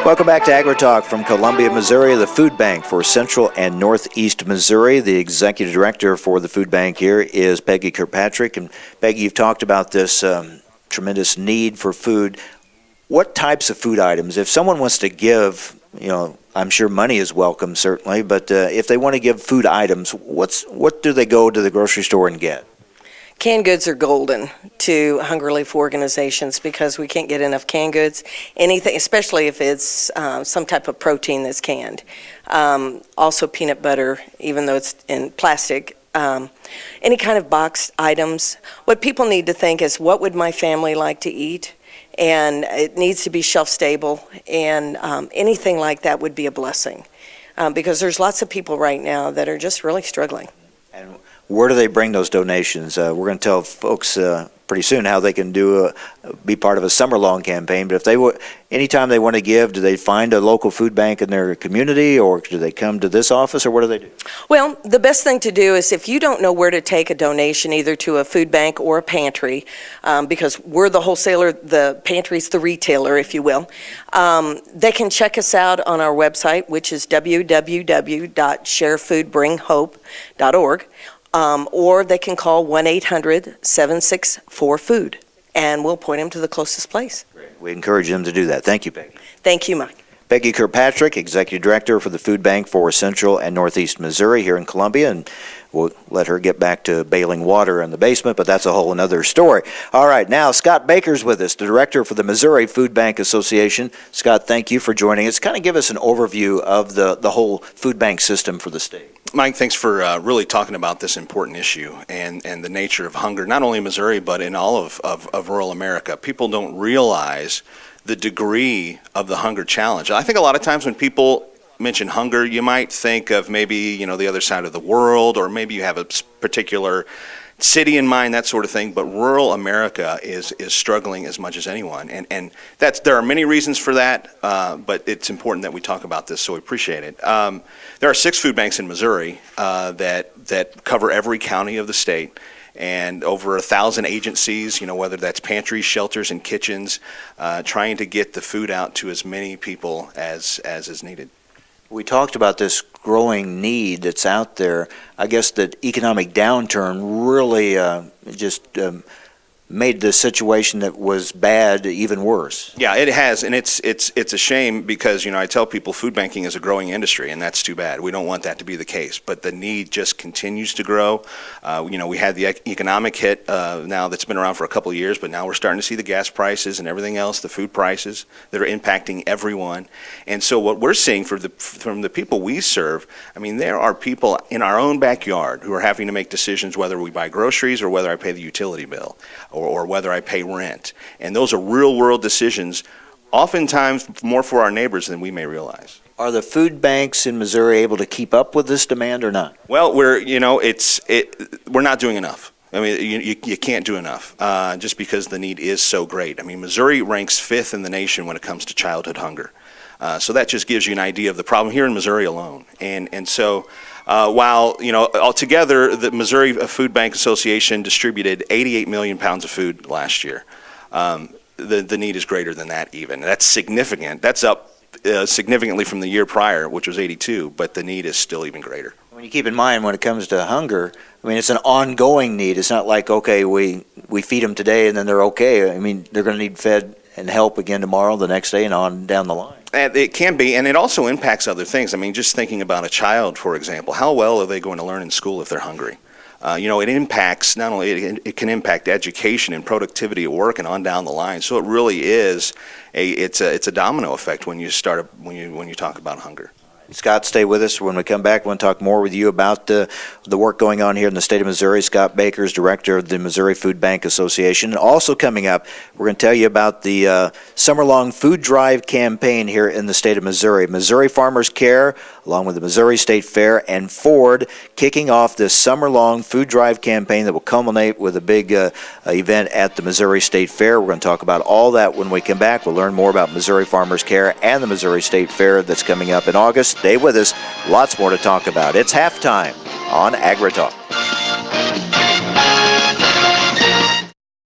Welcome back to AgriTalk from Columbia, Missouri, the food bank for Central and Northeast Missouri. The executive director for the food bank here is Peggy Kirkpatrick. And Peggy, you've talked about this tremendous need for food. What types of food items, if someone wants to give, I'm sure money is welcome, certainly, but if they want to give food items, what do they go to the grocery store and get? Canned goods are golden to hunger relief organizations because we can't get enough canned goods. Anything, especially if it's some type of protein that's canned. Also peanut butter, even though it's in plastic. Any kind of boxed items. What people need to think is, what would my family like to eat? And it needs to be shelf stable, and anything like that would be a blessing. Because there's lots of people right now that are just really struggling. And where do they bring those donations? We're going to tell folks pretty soon how they can be part of a summer-long campaign. But if anytime they want to give, do they find a local food bank in their community, or do they come to this office, or what do they do? Well, the best thing to do is, if you don't know where to take a donation, either to a food bank or a pantry, because we're the wholesaler, the pantry's the retailer, if you will, they can check us out on our website, which is www.sharefoodbringhope.org. Or they can call 1-800-764-FOOD, and we'll point them to the closest place. Great. We encourage them to do that. Thank you, Peggy. Thank you, Mike. Peggy Kirkpatrick, Executive Director for the Food Bank for Central and Northeast Missouri here in Columbia, and we'll let her get back to bailing water in the basement, but that's a whole another story. All right, now Scott Baker's with us, the Director for the Missouri Food Bank Association. Scott, thank you for joining us. Kind of give us an overview of the whole food bank system for the state. Mike, thanks for really talking about this important issue and the nature of hunger, not only in Missouri, but in all of rural America. People don't realize the degree of the hunger challenge. I think a lot of times when people mention hunger, you might think of maybe, the other side of the world, or maybe you have a particular city in mind, that sort of thing, but rural America is struggling as much as anyone, and there are many reasons for that, but it's important that we talk about this, so we appreciate it. There are 6 food banks in Missouri that cover every county of the state, and over 1,000 agencies, whether that's pantries, shelters, and kitchens, trying to get the food out to as many people as is needed. We talked about this growing need that's out there. I guess that economic downturn really made the situation that was bad even worse. Yeah, it has, and it's a shame because, I tell people food banking is a growing industry, and that's too bad. We don't want that to be the case, but the need just continues to grow. We had the economic hit now that's been around for a couple of years, but now we're starting to see the gas prices and everything else, the food prices that are impacting everyone. And so what we're seeing from the people we serve, there are people in our own backyard who are having to make decisions whether we buy groceries or whether I pay the utility bill, or whether I pay rent. And those are real-world decisions, oftentimes more for our neighbors than we may realize. Are the food banks in Missouri able to keep up with this demand or not? Well, we're not doing enough. You can't do enough just because the need is so great. Missouri ranks 5th in the nation when it comes to childhood hunger. So that just gives you an idea of the problem here in Missouri alone. And so while, altogether, the Missouri Food Bank Association distributed 88 million pounds of food last year. The need is greater than that even. That's significant. That's up significantly from the year prior, which was 82, but the need is still even greater. When you keep in mind, when it comes to hunger, it's an ongoing need. It's not like, okay, we feed them today and then they're okay. They're going to need fed and help again tomorrow, the next day, and on down the line. And it can be, and it also impacts other things. Just thinking about a child, for example, how well are they going to learn in school if they're hungry? It impacts, not only, it can impact education and productivity at work and on down the line. So it really is, it's a domino effect when you talk about hunger. Scott, stay with us. When we come back, I want to talk more with you about the work going on here in the state of Missouri. Scott Baker is director of the Missouri Food Bank Association. And also coming up, we're going to tell you about the summer-long food drive campaign here in the state of Missouri. Missouri Farmers Care, along with the Missouri State Fair and Ford, kicking off this summer-long food drive campaign that will culminate with a big event at the Missouri State Fair. We're going to talk about all that when we come back. We'll learn more about Missouri Farmers Care and the Missouri State Fair that's coming up in August. Stay with us. Lots more to talk about. It's halftime on AgriTalk.